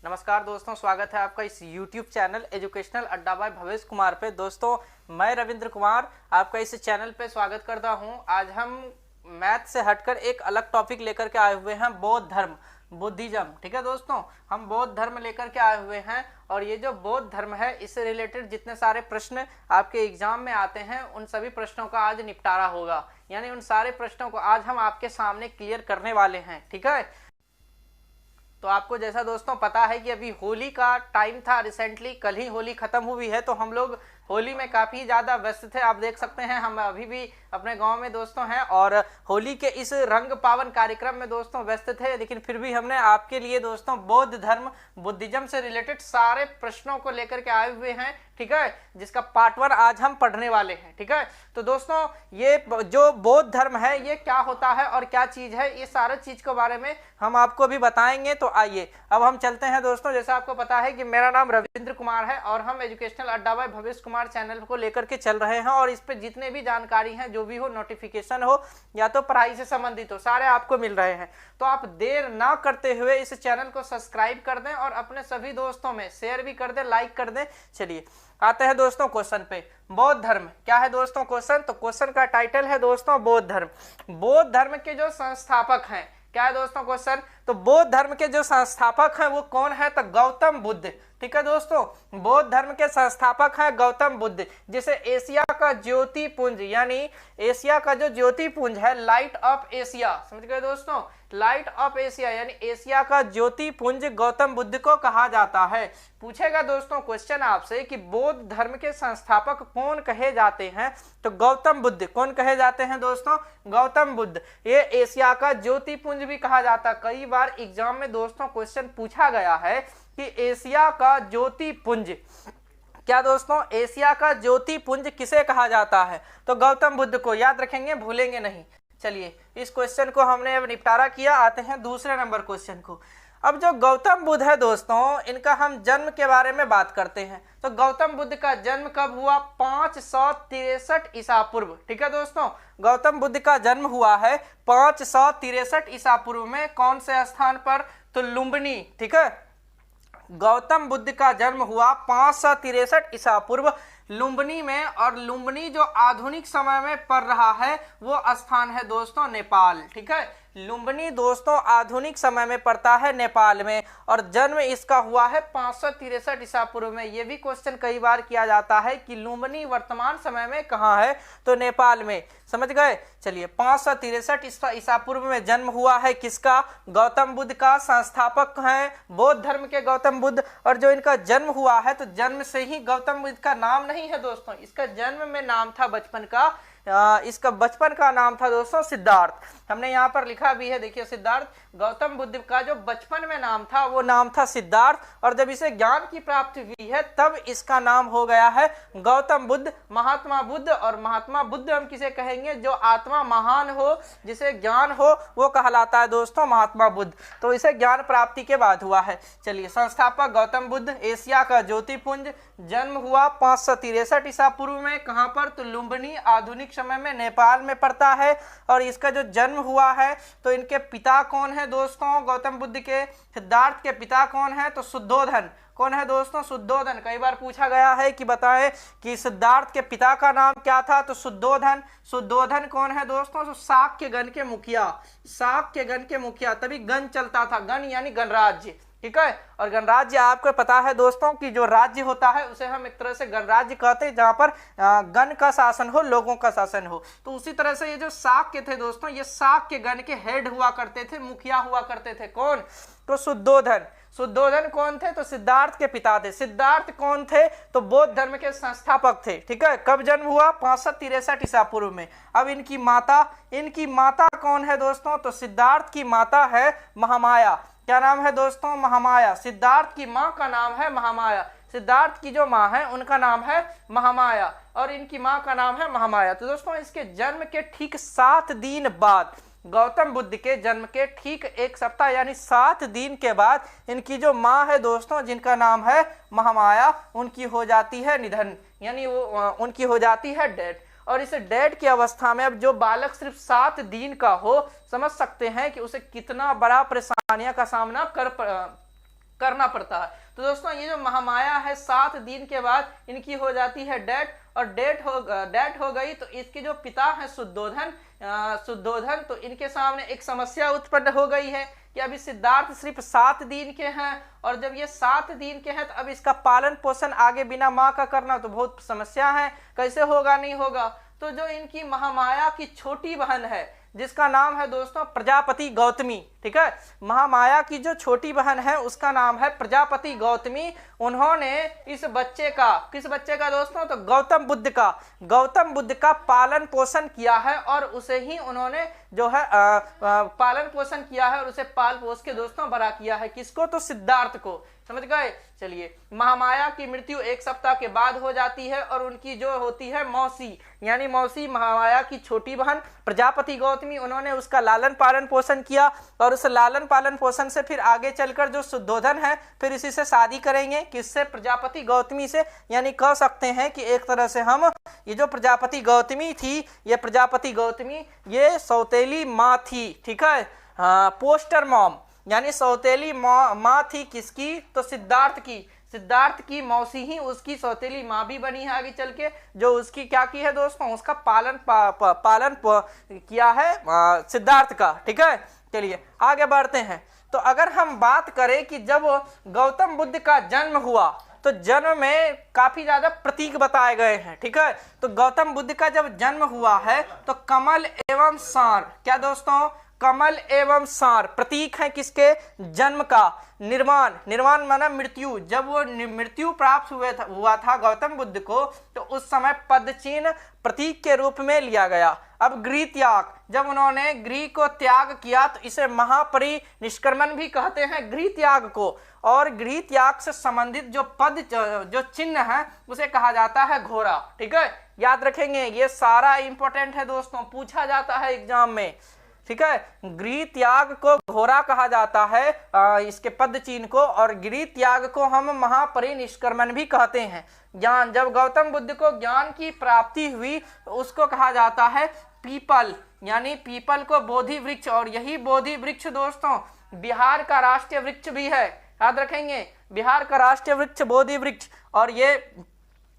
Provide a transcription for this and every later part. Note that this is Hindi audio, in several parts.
नमस्कार दोस्तों, स्वागत है आपका इस YouTube चैनल एजुकेशनल अड्डा बाय भवेश कुमार पे। दोस्तों, मैं रविंद्र कुमार आपका इस चैनल पे स्वागत करता हूं। आज हम मैथ से हटकर एक अलग टॉपिक लेकर के आए हुए हैं, बौद्ध धर्म, बुद्धिज्म। ठीक है दोस्तों, हम बौद्ध धर्म लेकर के आए हुए हैं और ये जो बौद्ध धर्म है, इससे रिलेटेड जितने सारे प्रश्न आपके एग्जाम में आते हैं उन सभी प्रश्नों का आज निपटारा होगा। यानी उन सारे प्रश्नों को आज हम आपके सामने क्लियर करने वाले हैं। ठीक है, तो आपको जैसा दोस्तों पता है कि अभी होली का टाइम था, रिसेंटली कल ही होली खत्म हुई है, तो हम लोग होली में काफ़ी ज़्यादा व्यस्त थे। आप देख सकते हैं हम अभी भी अपने गांव में दोस्तों हैं और होली के इस रंग पावन कार्यक्रम में दोस्तों व्यस्त थे। लेकिन फिर भी हमने आपके लिए दोस्तों बौद्ध धर्म, बुद्धिज्म से रिलेटेड सारे प्रश्नों को लेकर के आए हुए हैं। ठीक है, जिसका पार्ट 1 आज हम पढ़ने वाले हैं। ठीक है, तो दोस्तों ये जो बौद्ध धर्म है ये क्या होता है और क्या चीज़ है, ये सारे चीज़ के बारे में हम आपको भी बताएंगे। तो आइए अब हम चलते हैं दोस्तों। जैसा आपको पता है कि मेरा नाम रविंद्र कुमार है और हम एजुकेशनल अड्डा बाय भवेश कुमार चैनल को लेकर के चल रहे हैं और इस पे जितने भी जानकारी हैं, जो भी हो, नोटिफिकेशन हो या तो पढ़ाई से संबंधित हो, सारे आपको मिल रहे हैं। तो आप देर ना करते हुए इस चैनल को सब्सक्राइब कर दें और अपने सभी दोस्तों में शेयर भी कर दें, लाइक कर दें। चलिए आते हैं दोस्तों क्वेश्चन पे। बौद्ध धर्म क्या है दोस्तों क्वेश्चन? तो क्वेश्चन का टाइटल है दोस्तों बौद्ध धर्म। बौद्ध धर्म के जो संस्थापक हैं, क्या है दोस्तों क्वेश्चन? तो बौद्ध धर्म के जो संस्थापक हैं वो कौन है? तो गौतम बुद्ध। ठीक है दोस्तों, बौद्ध धर्म के संस्थापक हैं गौतम बुद्ध, जिसे एशिया का ज्योति पुंज, यानी एशिया का जो ज्योति पुंज है, लाइट ऑफ एशिया, समझ गए दोस्तों, लाइट ऑफ एशिया यानी एशिया का ज्योति पुंज गौतम बुद्ध को कहा जाता है। पूछेगा दोस्तों क्वेश्चन आपसे कि बौद्ध धर्म के संस्थापक कौन कहे जाते हैं? तो गौतम बुद्ध। कौन कहे जाते हैं दोस्तों? गौतम बुद्ध। ये एशिया का ज्योति पुंज भी कहा जाता है। कई बार एग्जाम में दोस्तों क्वेश्चन पूछा गया है कि एशिया का ज्योति पुंज, क्या दोस्तों एशिया का ज्योति पुंज किसे कहा जाता है? तो गौतम बुद्ध को। याद रखेंगे, भूलेंगे नहीं। चलिए इस क्वेश्चन को हमने अब निपटारा किया। आते हैं दूसरे नंबर क्वेश्चन को। अब जो गौतम बुद्ध है दोस्तों, इनका हम जन्म के बारे में बात करते हैं। तो गौतम बुद्ध का जन्म कब हुआ? 563 ईसा पूर्व। ठीक है दोस्तों, गौतम बुद्ध का जन्म हुआ है 563 ईसा पूर्व में। कौन से स्थान पर? तो लुम्बिनी। ठीक है, गौतम बुद्ध का जन्म हुआ 563 ईसा पूर्व लुम्बिनी में। और लुम्बिनी जो आधुनिक समय में पड़ रहा है वो स्थान है दोस्तों नेपाल। ठीक है, लुम्बिनी दोस्तों आधुनिक समय में पड़ता है नेपाल में और जन्म इसका हुआ है 563 ईसा पूर्व में। ये भी क्वेश्चन कई बार किया जाता है कि लुम्बिनी वर्तमान समय में कहाँ है? तो नेपाल में। समझ गए? चलिए 563 ईसा पूर्व में जन्म हुआ है किसका? गौतम बुद्ध का। संस्थापक हैं बौद्ध धर्म के गौतम बुद्ध। और जो इनका जन्म हुआ है, तो जन्म से ही गौतम बुद्ध का नाम नहीं है दोस्तों, इसका जन्म में नाम था बचपन का, इसका बचपन का नाम था दोस्तों सिद्धार्थ। हमने यहाँ पर लिखा भी है, देखिए सिद्धार्थ। गौतम बुद्ध का जो बचपन में नाम था वो नाम था सिद्धार्थ और जब इसे ज्ञान की प्राप्ति हुई है तब इसका नाम हो गया है गौतम बुद्ध, महात्मा बुद्ध। और महात्मा बुद्ध हम किसे कहेंगे? जो आत्मा महान हो, जिसे ज्ञान हो, वो कहलाता है दोस्तों महात्मा बुद्ध। तो इसे ज्ञान प्राप्ति के बाद हुआ है। चलिए, संस्थापक गौतम बुद्ध, एशिया का ज्योतिपुंज, जन्म हुआ 563 ईसा पूर्व में। कहाँ पर? तो लुम्बिनी, आधुनिक समय में नेपाल में पड़ता है। और इसका जो जन्म हुआ है, तो इनके पिता कौन है दोस्तों? गौतम बुद्ध के सिद्धार्थ के पिता कौन है? तो शुद्धोधन। कौन है दोस्तों? शुद्धोधन। कई बार पूछा गया है कि बताएं कि सिद्धार्थ के पिता का नाम क्या था? तो शुद्धोधन। शुद्धोधन कौन है दोस्तों? तो शाक्य गण के मुखिया, शाक्य गण के मुखिया। तभी गण चलता था, गण यानी गणराज्य। ठीक है, और गणराज्य आपको पता है दोस्तों कि जो राज्य होता है उसे हम एक तरह से गणराज्य कहते हैं, जहां पर गण का शासन हो, लोगों का शासन हो। तो उसी तरह से ये जो शाक्य थे दोस्तों, ये शाक्य गण के हेड हुआ करते थे, मुखिया हुआ करते थे। कौन? तो शुद्धोधन। शुद्धोधन कौन थे? तो सिद्धार्थ के पिता थे। सिद्धार्थ कौन थे? तो बौद्ध धर्म के संस्थापक थे। ठीक है, कब जन्म हुआ? 563 ईसा पूर्व में। अब इनकी माता कौन है दोस्तों? तो सिद्धार्थ की माता है महामाया। क्या नाम है दोस्तों? महामाया। सिद्धार्थ की माँ का नाम है महामाया। सिद्धार्थ की जो माँ है उनका नाम है महामाया और इनकी माँ का नाम है महामाया। तो दोस्तों इसके जन्म के ठीक 7 दिन बाद, गौतम बुद्ध के जन्म के ठीक 1 सप्ताह यानी 7 दिन के बाद, इनकी जो माँ है दोस्तों, जिनका नाम है महामाया, उनकी हो जाती है निधन, यानी वो उनकी हो जाती है डेथ। और इस डेड की अवस्था में अब जो बालक सिर्फ 7 दिन का हो, समझ सकते हैं कि उसे कितना बड़ा परेशानियां का सामना करना पड़ता है। तो दोस्तों ये जो महामाया है 7 दिन के बाद इनकी हो जाती है डेथ, और डेथ हो गई तो इसके जो पिता हैं शुद्धोधन, तो इनके सामने एक समस्या उत्पन्न हो गई है कि अभी सिद्धार्थ सिर्फ 7 दिन के हैं, और जब ये 7 दिन के हैं तो अब इसका पालन पोषण आगे बिना माँ का करना तो बहुत समस्या है, कैसे होगा, नहीं होगा। तो जो इनकी महामाया की छोटी बहन है जिसका नाम है दोस्तों प्रजापति गौतमी, ठीक है, महामाया की जो छोटी बहन है उसका नाम है प्रजापति गौतमी। उन्होंने इस बच्चे का, किस बच्चे का दोस्तों, तो गौतम बुद्ध का पालन पोषण किया है, और उसे ही उन्होंने जो है पालन पोषण किया है, और उसे पाल पोष के दोस्तों बड़ा किया है। किसको, तो सिद्धार्थ को। समझ गए। चलिए, महामाया की मृत्यु 1 सप्ताह के बाद हो जाती है, और उनकी जो होती है मौसी, यानी मौसी महामाया की छोटी बहन प्रजापति गौतमी, उन्होंने उसका लालन पालन पोषण किया, और उस लालन पालन पोषण से फिर आगे चलकर जो शुद्धोधन है फिर इसी से शादी करेंगे, किससे, प्रजापति गौतमी से। यानी कह सकते हैं कि एक तरह से हम ये जो प्रजापति गौतमी थी, ये प्रजापति गौतमी ये सौतेली माँ थी, ठीक है, पोस्टर मॉम, यानी सौतेली माँ थी किसकी, तो सिद्धार्थ की मौसी ही उसकी सौतेली माँ भी बनी है आगे चल के, जो उसकी क्या की है दोस्तों, उसका पालन किया है सिद्धार्थ का, ठीक है। चलिए आगे बढ़ते हैं। तो अगर हम बात करें कि जब गौतम बुद्ध का जन्म हुआ तो जन्म में काफी ज्यादा प्रतीक बताए गए हैं, ठीक है। तो गौतम बुद्ध का जब जन्म हुआ है तो कमल एवं सांड, क्या दोस्तों, कमल एवं सांड प्रतीक है किसके, जन्म का। निर्वाण माना मृत्यु, जब वो मृत्यु प्राप्त हुआ था गौतम बुद्ध को तो उस समय पदचिन्ह प्रतीक के रूप में लिया गया। अब गृह त्याग, जब उन्होंने गृह को त्याग किया तो इसे महापरिनिष्क्रमण भी कहते हैं गृह त्याग को, और गृह त्याग से संबंधित जो पद जो चिन्ह है उसे कहा जाता है घोड़ा, ठीक है, याद रखेंगे, ये सारा इंपॉर्टेंट है दोस्तों, पूछा जाता है एग्जाम में, ठीक है। गृह त्याग को घोड़ा कहा जाता है इसके पद चिन्ह को, और गृह त्याग को हम महापरिनिष्क्रमण भी कहते हैं। ज्ञान, जब गौतम बुद्ध को ज्ञान की प्राप्ति हुई तो उसको कहा जाता है पीपल, यानी पीपल को बोधि वृक्ष, और यही बोधि वृक्ष दोस्तों बिहार का राष्ट्रीय वृक्ष भी है, याद रखेंगे, बिहार का राष्ट्रीय वृक्ष बोधि वृक्ष, और ये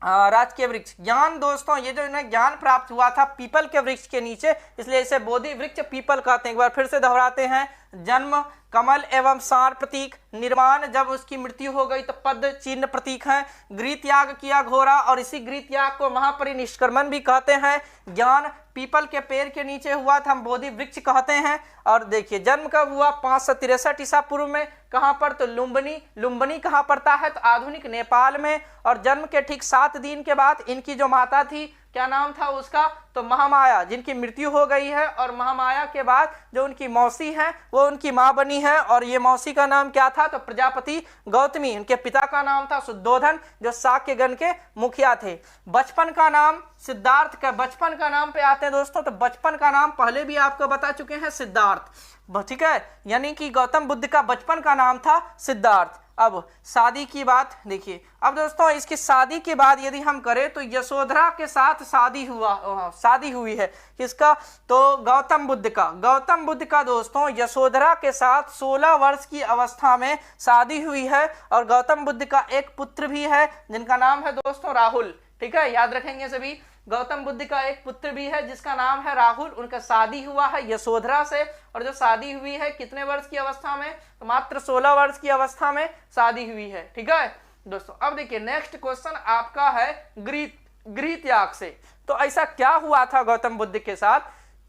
राजकीय वृक्ष। ज्ञान दोस्तों, ये जो इन्हें ज्ञान प्राप्त हुआ था पीपल के वृक्ष के नीचे, इसलिए इसे बोधि वृक्ष पीपल कहते हैं। एक बार फिर से दोहराते हैं, जन्म कमल एवं सांड प्रतीक, निर्वाण जब उसकी मृत्यु हो गई तो पद चिन्ह प्रतीक है, गृह त्याग किया घोड़ा, और इसी गृह त्याग को महापरिनिष्क्रमण भी कहते हैं। ज्ञान पीपल के पेड़ के नीचे हुआ था, हम बोधि वृक्ष कहते हैं। और देखिए जन्म कब हुआ, 563 ईसा पूर्व में, कहाँ पर, तो लुम्बिनी कहाँ पड़ता है, तो आधुनिक नेपाल में। और जन्म के ठीक 7 दिन के बाद इनकी जो माता थी, क्या नाम था उसका, तो महामाया, जिनकी मृत्यु हो गई है, और महामाया के बाद जो उनकी मौसी है वो उनकी माँ बनी है, और ये मौसी का नाम क्या था, तो प्रजापति गौतमी। उनके पिता का नाम था शुद्धोधन, जो शाक्यगण के मुखिया थे। बचपन का नाम सिद्धार्थ का, बचपन का नाम पे आते हैं दोस्तों, तो बचपन का नाम पहले भी आपको बता चुके हैं, सिद्धार्थ, ठीक है, यानी कि गौतम बुद्ध का बचपन का नाम था सिद्धार्थ। अब शादी की बात देखिए, अब दोस्तों इसकी शादी के बाद यदि हम करें तो यशोधरा के साथ शादी हुई है, किसका, तो गौतम बुद्ध का दोस्तों यशोधरा के साथ 16 वर्ष की अवस्था में शादी हुई है, और गौतम बुद्ध का एक पुत्र भी है जिनका नाम है दोस्तों राहुल, ठीक है, याद रखेंगे सभी। गौतम बुद्ध का एक पुत्र भी है जिसका नाम है राहुल, उनका शादी हुआ है यशोधरा से, और जो शादी हुई है कितने वर्ष की अवस्था में, तो मात्र 16 वर्ष की अवस्था में शादी हुई है, ठीक है दोस्तों। अब देखिए नेक्स्ट क्वेश्चन आपका है गृह त्याग से। तो ऐसा क्या हुआ था गौतम बुद्ध के साथ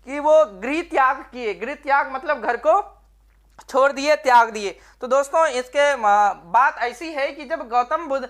कि वो गृह त्याग किए, गृह त्याग मतलब घर को छोड़ दिए, त्याग दिए। तो दोस्तों इसके बात ऐसी है कि जब गौतम बुद्ध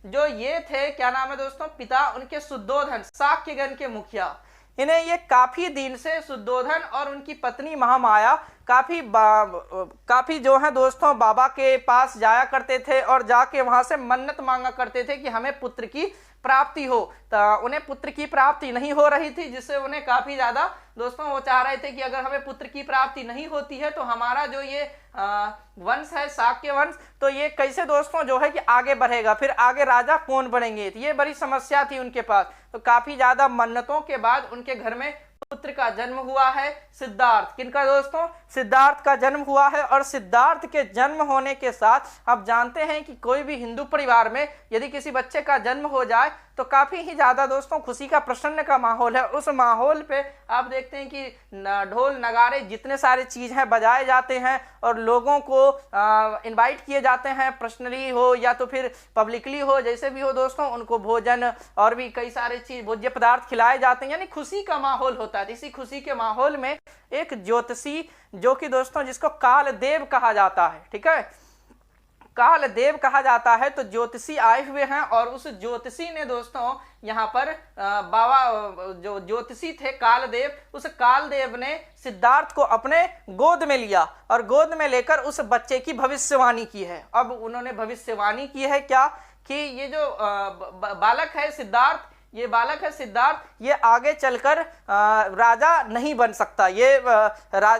जो ये थे, क्या नाम है दोस्तों, पिता उनके शुद्धोधन, शाक्यगण के मुखिया, इन्हें ये काफी दिन से शुद्धोधन और उनकी पत्नी महामाया काफी जो है दोस्तों बाबा के पास जाया करते थे, और जाके वहां से मन्नत मांगा करते थे कि हमें पुत्र की प्राप्ति हो। तो उन्हें पुत्र की प्राप्ति नहीं हो रही थी, जिससे उन्हें काफी ज्यादा दोस्तों वो चाह रहे थे कि अगर हमें पुत्र की प्राप्ति नहीं होती है तो हमारा जो ये वंश है शाक्य वंश, तो ये कैसे दोस्तों जो है कि आगे बढ़ेगा, फिर आगे राजा कौन बनेंगे, तो ये बड़ी समस्या थी उनके पास। तो काफी ज्यादा मन्नतों के बाद उनके घर में पुत्र का जन्म हुआ है सिद्धार्थ। किनका दोस्तों? सिद्धार्थ का जन्म हुआ है। और सिद्धार्थ के जन्म होने के साथ आप जानते हैं कि कोई भी हिंदू परिवार में यदि किसी बच्चे का जन्म हो जाए तो काफ़ी ही ज़्यादा दोस्तों खुशी का, प्रसन्न का माहौल है। उस माहौल पे आप देखते हैं कि ढोल नगाड़े जितने सारे चीज़ हैं बजाए जाते हैं और लोगों को इनवाइट किए जाते हैं, पर्सनली हो या तो फिर पब्लिकली हो, जैसे भी हो दोस्तों, उनको भोजन और भी कई सारे चीज़, भोज्य पदार्थ खिलाए जाते हैं, यानी खुशी का माहौल होता है। इसी खुशी के माहौल में एक ज्योतिषी, जो कि दोस्तों जिसको कालदेव कहा जाता है, ठीक है, कालदेव कहा जाता है, तो ज्योतिषी आए हुए हैं। और उस ज्योतिषी ने दोस्तों यहाँ पर बाबा जो ज्योतिषी थे कालदेव, उस कालदेव ने सिद्धार्थ को अपने गोद में लिया और गोद में लेकर उस बच्चे की भविष्यवाणी की है। अब उन्होंने भविष्यवाणी की है क्या कि ये जो बालक है सिद्धार्थ, ये बालक है सिद्धार्थ, ये आगे चलकर राजा नहीं बन सकता, ये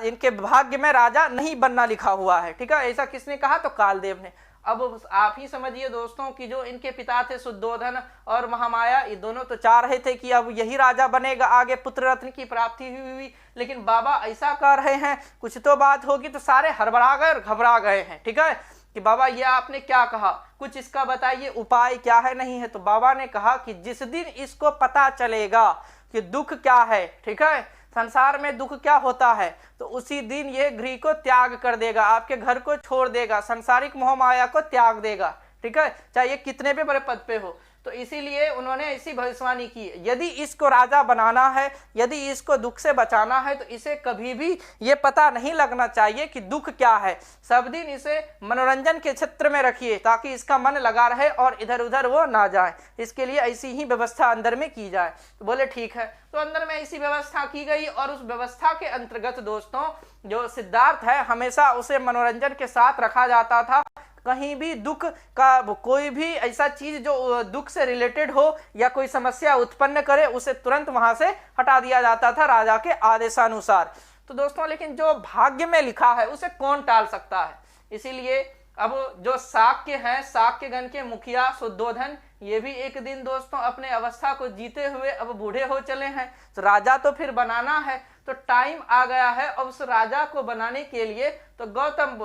इनके भाग्य में राजा नहीं बनना लिखा हुआ है, ठीक है। ऐसा किसने कहा? तो कालदेव ने। अब आप ही समझिए दोस्तों कि जो इनके पिता थे शुद्धोधन और महामाया, ये दोनों तो चाह रहे थे कि अब यही राजा बनेगा, आगे पुत्र रत्न की प्राप्ति हुई, लेकिन बाबा ऐसा कर रहे हैं, कुछ तो बात होगी, तो सारे हड़बड़ा गए और घबरा गए हैं, ठीक है, कि बाबा ये आपने क्या कहा, कुछ इसका बताइए, उपाय क्या है, नहीं है। तो बाबा ने कहा कि जिस दिन इसको पता चलेगा कि दुख क्या है, ठीक है, संसार में दुख क्या होता है, तो उसी दिन ये गृह को त्याग कर देगा, आपके घर को छोड़ देगा, सांसारिक मोह माया को त्याग देगा, ठीक है, चाहे ये कितने भी बड़े पद पे हो। तो इसीलिए उन्होंने ऐसी भविष्यवाणी की, यदि इसको राजा बनाना है, यदि इसको दुख से बचाना है, तो इसे कभी भी ये पता नहीं लगना चाहिए कि दुख क्या है। सब दिन इसे मनोरंजन के क्षेत्र में रखिए ताकि इसका मन लगा रहे और इधर उधर वो ना जाए। इसके लिए ऐसी ही व्यवस्था अंदर में की जाए। तो बोले ठीक है। तो अंदर में ऐसी व्यवस्था की गई और उस व्यवस्था के अंतर्गत दोस्तों जो सिद्धार्थ है हमेशा उसे मनोरंजन के साथ रखा जाता था। कहीं भी दुख का कोई भी ऐसा चीज जो दुख से रिलेटेड हो या कोई समस्या उत्पन्न करे, उसे तुरंत वहां से हटा दिया जाता था राजा के आदेशानुसार। तो दोस्तों लेकिन जो भाग्य में लिखा है उसे कौन टाल सकता है। इसीलिए अब जो शाक्य हैं, शाक्यगण के मुखिया शुद्धोधन, ये भी एक दिन दोस्तों अपने अवस्था को जीते हुए अब बूढ़े हो चले हैं। तो राजा तो फिर बनाना है, तो टाइम आ गया है अब उस राजा को बनाने के लिए। तो गौतम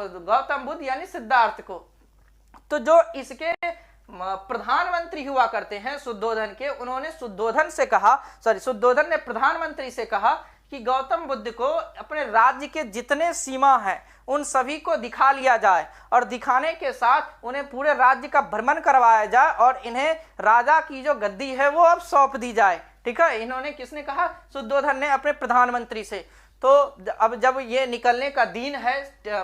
बुद्ध यानी सिद्धार्थ को, तो जो इसके प्रधानमंत्री हुआ करते हैं शुद्धोधन के, उन्होंने शुद्धोधन ने प्रधानमंत्री से कहा कि गौतम बुद्ध को अपने राज्य के जितने सीमा हैं उन सभी को दिखा लिया जाए और दिखाने के साथ उन्हें पूरे राज्य का भ्रमण करवाया जाए और इन्हें राजा की जो गद्दी है वो अब सौंप दी जाए, ठीक है। इन्होंने किसने कहा? शुद्धोधन ने अपने प्रधानमंत्री से। तो अब जब ये निकलने का दिन है,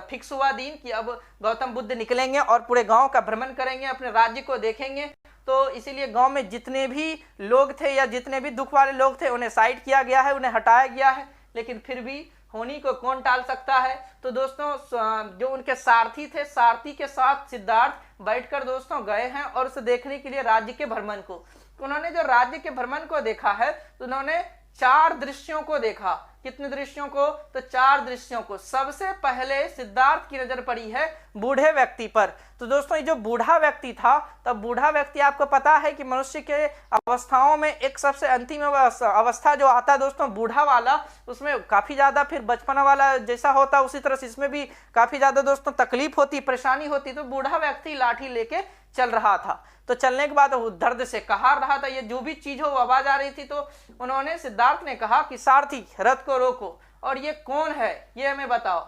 फिक्स हुआ दिन कि अब गौतम बुद्ध निकलेंगे और पूरे गांव का भ्रमण करेंगे, अपने राज्य को देखेंगे, तो इसीलिए गांव में जितने भी लोग थे या जितने भी दुख वाले लोग थे उन्हें साइड किया गया है, उन्हें हटाया गया है। लेकिन फिर भी होनी को कौन टाल सकता है। तो दोस्तों जो उनके सारथी थे, सारथी के साथ सिद्धार्थ बैठकर दोस्तों गए हैं और उसे देखने के लिए राज्य के भ्रमण को। उन्होंने जो राज्य के भ्रमण को देखा है तो उन्होंने 4 दृश्यों को देखा। कितने दृश्यों को? तो 4 दृश्यों को। सबसे पहले सिद्धार्थ की नजर पड़ी है बूढ़े व्यक्ति पर। तो दोस्तों ये जो बूढ़ा व्यक्ति था, तब बूढ़ा व्यक्ति आपको पता है कि मनुष्य के अवस्थाओं में एक सबसे अंतिम अवस्था जो आता है दोस्तों बूढ़ा वाला, उसमें काफी ज्यादा फिर बचपना वाला जैसा होता है उसी तरह से इसमें भी काफी ज्यादा दोस्तों तकलीफ होती, परेशानी होती। तो बूढ़ा व्यक्ति लाठी लेके चल रहा था, तो चलने के बाद वो दर्द से कहार रहा था, ये जो भी चीज हो वो आवाज आ रही थी। तो उन्होंने सिद्धार्थ ने कहा कि सारथी रथ को रोको और ये कौन है ये हमें बताओ।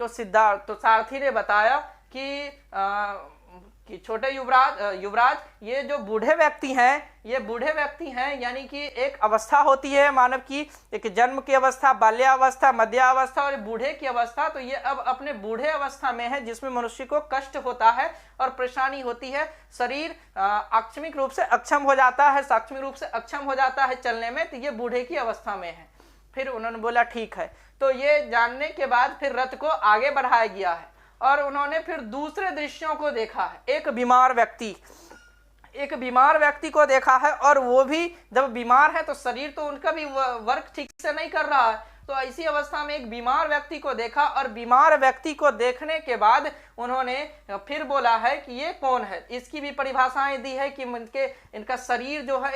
तो सारथी ने बताया कि छोटे युवराज ये जो बूढ़े व्यक्ति हैं, ये बूढ़े व्यक्ति हैं, यानी कि एक अवस्था होती है मानव की, एक जन्म की अवस्था, बाल्यावस्था, मध्यावस्था और बूढ़े की अवस्था। तो ये अब अपने बूढ़े अवस्था में है जिसमें मनुष्य को कष्ट होता है और परेशानी होती है, शरीर आकस्मिक रूप से अक्षम हो जाता है, साक्षमिक रूप से अक्षम हो जाता है चलने में। तो ये बूढ़े की अवस्था में है। फिर उन्होंने बोला ठीक है। तो ये जानने के बाद फिर रथ को आगे बढ़ाया गया है और उन्होंने फिर दूसरे दृश्यों को देखा है। एक बीमार व्यक्ति को देखा है और वो भी जब बीमार है तो शरीर तो उनका भी वर्क ठीक से नहीं कर रहा है तो ऐसी अवस्था में एक बीमार व्यक्ति को देखा और बीमार व्यक्ति को देखने के बाद उन्होंने फिर बोला है कि ये कौन है। इसकी भी परिभाषाएं दी है कि इनका शरीर जो है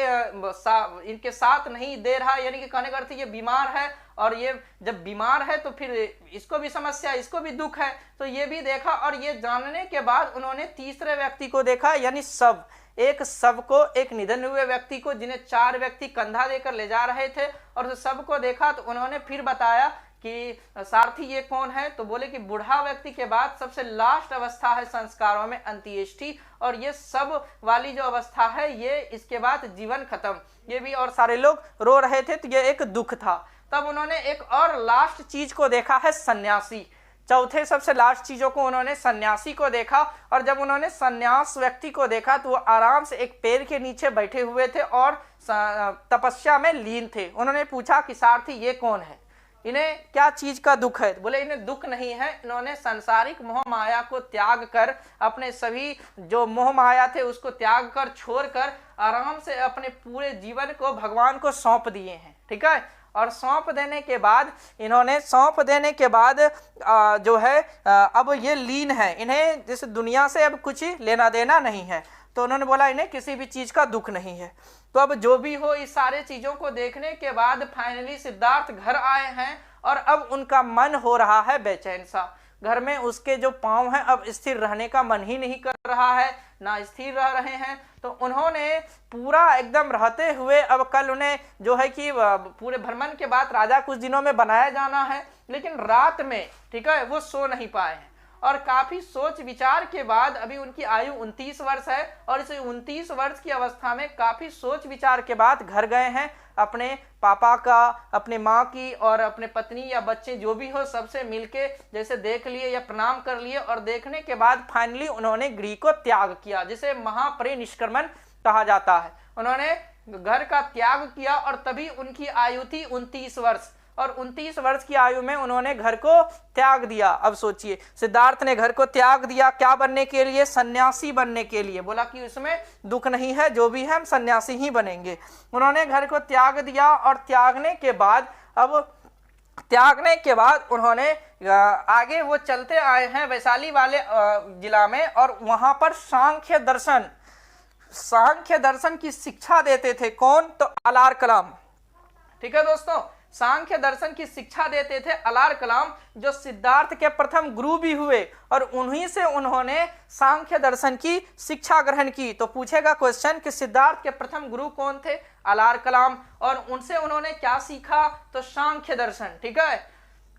इनके साथ नहीं दे रहा, यानी कि कहने का अर्थ ये बीमार है, और ये जब बीमार है तो फिर इसको भी समस्या, इसको भी दुख है, तो ये भी देखा। और ये जानने के बाद उन्होंने तीसरे व्यक्ति को देखा, यानी शव, एक शव को, एक निधन हुए व्यक्ति को, जिन्हें 4 व्यक्ति कंधा देकर ले जा रहे थे, और उस शव को देखा तो उन्होंने फिर बताया कि सारथी ये कौन है, तो बोले कि बूढ़ा व्यक्ति के बाद सबसे लास्ट अवस्था है संस्कारों में अंत्येष्टि, और ये सब वाली जो अवस्था है ये इसके बाद जीवन खत्म। ये भी और सारे लोग रो रहे थे, तो ये एक दुख था। तब उन्होंने एक और लास्ट चीज को देखा है, सन्यासी। चौथे सबसे लास्ट चीजों को उन्होंने सन्यासी को देखा, और जब उन्होंने सन्यास व्यक्ति को देखा तो वो आराम से एक पेड़ के नीचे बैठे हुए थे और तपस्या में लीन थे। उन्होंने पूछा कि सारथी ये कौन है, इन्हें क्या चीज का दुख है? बोले इन्हें दुख नहीं है, इन्होंने सांसारिक मोह माया को त्याग कर, अपने सभी जो मोह माया थे उसको त्याग कर, छोड़ कर आराम से अपने पूरे जीवन को भगवान को सौंप दिए हैं। ठीक है, और सौंप देने के बाद जो है अब ये लीन है, इन्हें इस दुनिया से अब कुछ लेना देना नहीं है। तो उन्होंने बोला इन्हें किसी भी चीज का दुख नहीं है। तो अब जो भी हो, इस सारे चीजों को देखने के बाद फाइनली सिद्धार्थ घर आए हैं, और अब उनका मन हो रहा है बेचैन सा। घर में उसके जो पांव हैं अब स्थिर रहने का मन ही नहीं कर रहा है, ना स्थिर रह रहे हैं। तो उन्होंने पूरा एकदम रहते हुए, अब कल उन्हें जो है कि पूरे भ्रमण के बाद राजा कुछ दिनों में बनाया जाना है, लेकिन रात में, ठीक है, वो सो नहीं पाए हैं। और काफी सोच विचार के बाद, अभी उनकी आयु 29 वर्ष है, और इस 29 वर्ष की अवस्था में काफी सोच विचार के बाद घर गए हैं। अपने पापा का, अपने माँ की और अपने पत्नी या बच्चे जो भी हो सबसे मिलके जैसे देख लिए या प्रणाम कर लिए, और देखने के बाद फाइनली उन्होंने गृह को त्याग किया, जिसे महापरिनिष्क्रमण कहा जाता है। उन्होंने घर का त्याग किया, और तभी उनकी आयु थी 29 वर्ष, और 29 वर्ष की आयु में उन्होंने घर को त्याग दिया। अब सोचिए, सिद्धार्थ ने घर को त्याग दिया क्या बनने के लिए? सन्यासी बनने के लिए। बोला कि इसमें दुख नहीं है, जो भी है हम सन्यासी ही बनेंगे। उन्होंने घर को त्याग दिया, और त्यागने के बाद उन्होंने आगे वो चलते आए हैं वैशाली वाले जिला में, और वहां पर सांख्य दर्शन की शिक्षा देते थे। कौन? तो अलार कलाम। ठीक है दोस्तों, सांख्य दर्शन की शिक्षा देते थे अलार कलाम, जो सिद्धार्थ के प्रथम गुरु भी हुए, और उन्हीं से उन्होंने सांख्य दर्शन की शिक्षा ग्रहण की। तो पूछेगा क्वेश्चन कि सिद्धार्थ के प्रथम गुरु कौन थे? अलार कलाम। और उनसे उन्होंने क्या सीखा? तो सांख्य दर्शन। ठीक है,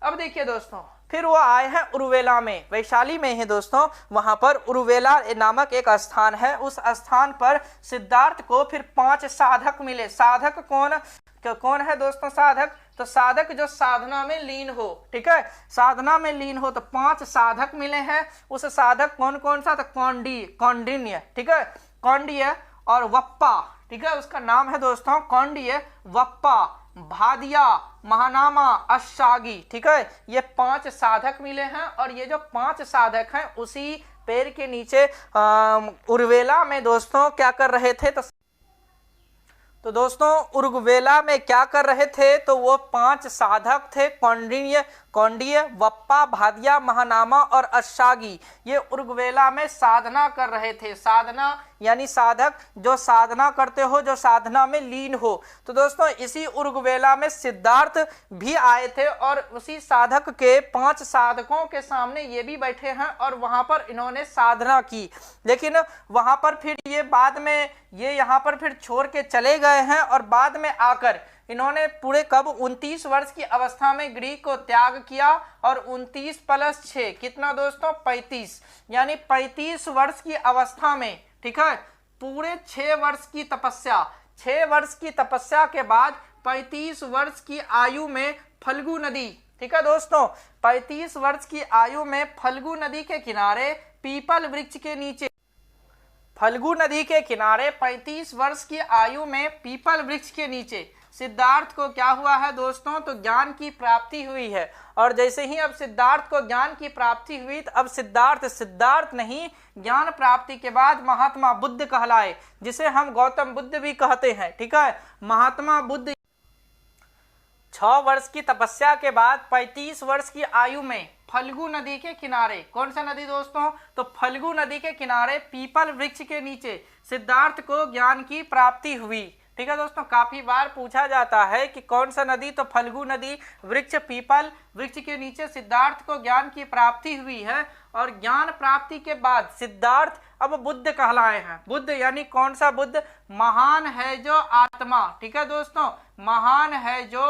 अब देखिए दोस्तों, फिर वो आए हैं उरुवेला में, वैशाली में है दोस्तों। वहां पर उरुवेला नामक एक स्थान है। उस स्थान पर सिद्धार्थ को फिर 5 साधक मिले। साधक कौन है दोस्तों? साधक, तो साधक जो साधना में लीन हो। ठीक है, साधना में लीन हो, तो 5 साधक मिले हैं। उस साधक कौन कौन सा? तो कौंडिन्य, ठीक है, कौंडिन्य और वप्पा। ठीक है, उसका नाम है दोस्तों कौंडिन्य, वप्पा, भादिया, महानामा, अशागी। ठीक है, ये 5 साधक मिले हैं, और ये जो 5 साधक हैं उसी पेड़ के नीचे उरुवेला में दोस्तों क्या कर रहे थे? तो दोस्तों उरुवेला में क्या कर रहे थे? तो वो 5 साधक थे, कौंडिन्य, वप्पा, भादिया, महानामा और अशागी। ये उरुवेला में साधना कर रहे थे। साधना यानी साधक, जो साधना करते हो, जो साधना में लीन हो। तो दोस्तों इसी उरुवेला में सिद्धार्थ भी आए थे, और उसी साधक के 5 साधकों के सामने ये भी बैठे हैं, और वहां पर इन्होंने साधना की। लेकिन वहां पर फिर ये बाद में ये यहाँ पर फिर छोड़ के चले गए हैं, और बाद में आकर इन्होंने पूरे कब 29 वर्ष की अवस्था में गृह को त्याग किया, और 29 + 6 कितना दोस्तों? 35, यानी 35 वर्ष की अवस्था में, ठीक है, पूरे 6 वर्ष की तपस्या, 6 वर्ष की तपस्या के बाद 35 वर्ष की आयु में फल्गु नदी, ठीक है दोस्तों, 35 वर्ष की आयु में फल्गु नदी के किनारे पीपल वृक्ष के नीचे, फल्गु नदी के किनारे 35 वर्ष की आयु में पीपल वृक्ष के नीचे सिद्धार्थ को क्या हुआ है दोस्तों? तो ज्ञान की प्राप्ति हुई है। और जैसे ही अब सिद्धार्थ को ज्ञान की प्राप्ति हुई, तो अब सिद्धार्थ नहीं, ज्ञान प्राप्ति के बाद महात्मा बुद्ध कहलाए, जिसे हम गौतम बुद्ध भी कहते हैं। ठीक है, महात्मा बुद्ध 6 वर्ष की तपस्या के बाद 35 वर्ष की आयु में फल्गु नदी के किनारे, कौन सा नदी दोस्तों, तो फल्गु नदी के किनारे पीपल वृक्ष के नीचे सिद्धार्थ को ज्ञान की प्राप्ति हुई। ठीक है दोस्तों, काफी बार पूछा जाता है कि कौन सा नदी, तो फल्गु नदी, वृक्ष पीपल वृक्ष के नीचे सिद्धार्थ को ज्ञान की प्राप्ति हुई है। और ज्ञान प्राप्ति के बाद सिद्धार्थ अब बुद्ध कहलाए हैं। बुद्ध यानी कौन सा बुद्ध, महान है जो आत्मा। ठीक है दोस्तों, महान है जो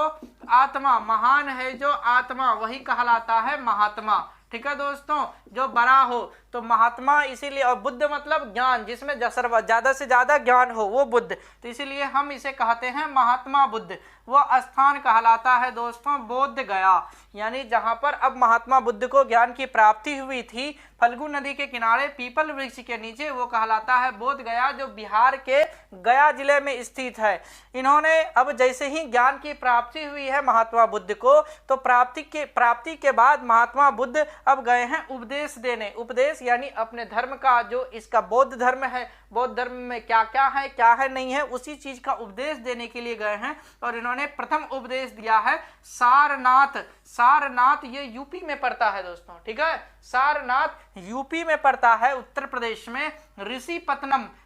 आत्मा, महान है जो आत्मा वही कहलाता है महात्मा। ठीक है दोस्तों, जो बड़ा हो तो महात्मा, इसीलिए, और बुद्ध मतलब ज्ञान, जिसमें ज्यादा से ज्यादा ज्ञान हो वो बुद्ध, तो इसीलिए हम इसे कहते हैं महात्मा बुद्ध। वो स्थान कहलाता है दोस्तों बोध गया, यानी जहां पर अब महात्मा बुद्ध को ज्ञान की प्राप्ति हुई थी फल्गु नदी के किनारे पीपल वृक्ष के नीचे, वो कहलाता है बोध गया, जो बिहार के गया जिले में स्थित है। इन्होंने अब जैसे ही ज्ञान की प्राप्ति हुई है महात्मा बुद्ध को, तो प्राप्ति के बाद महात्मा बुद्ध अब गए हैं उपदेश देने। उपदेश यानी अपने धर्म का, जो इसका बौद्ध धर्म है, बौद्ध धर्म में क्या क्या है नहीं है, उसी चीज का उपदेश देने के लिए गए हैं। और इन्होंने प्रथम उपदेश दिया है सारनाथ। सारनाथ ये यूपी में पड़ता है दोस्तों। ठीक है, सारनाथ यूपी में पड़ता है, उत्तर प्रदेश में।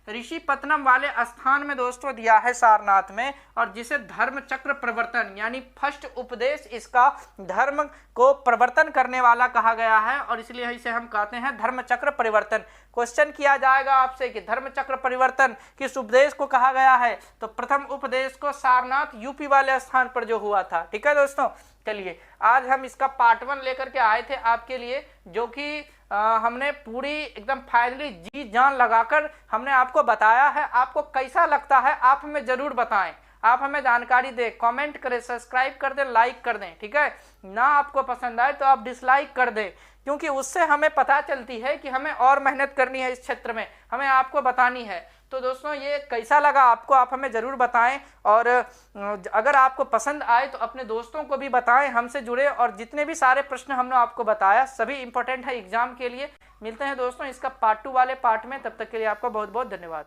ऋषिपत्तनम वाले स्थान में दोस्तों दिया है सारनाथ में, और जिसे धर्म चक्र प्रवर्तन यानी फर्स्ट उपदेश इसका धर्म को प्रवर्तन करने वाला कहा गया है, और इसलिए इसे हम कहते हैं धर्म चक्र परिवर्तन। क्वेश्चन किया जाएगा आपसे कि धर्म चक्र परिवर्तन किस उपदेश को कहा गया है, तो प्रथम उपदेश को सारनाथ यूपी वाले स्थान पर जो हुआ था। ठीक है दोस्तों, चलिए आज हम इसका पार्ट 1 लेकर के आए थे आपके लिए, जो कि हमने पूरी एकदम फाइनली जी जान लगाकर हमने आपको बताया है। आपको कैसा लगता है आप हमें जरूर बताएं, आप हमें जानकारी दें, कमेंट करें, सब्सक्राइब कर दें, लाइक कर दें। ठीक है ना, आपको पसंद आए तो आप डिसलाइक कर दें, क्योंकि उससे हमें पता चलती है कि हमें और मेहनत करनी है इस क्षेत्र में, हमें आपको बतानी है। तो दोस्तों ये कैसा लगा आपको, आप हमें ज़रूर बताएं, और अगर आपको पसंद आए तो अपने दोस्तों को भी बताएं, हमसे जुड़े। और जितने भी सारे प्रश्न हमने आपको बताया सभी इंपॉर्टेंट है एग्जाम के लिए। मिलते हैं दोस्तों इसका पार्ट 2 वाले पार्ट में, तब तक के लिए आपका बहुत बहुत धन्यवाद।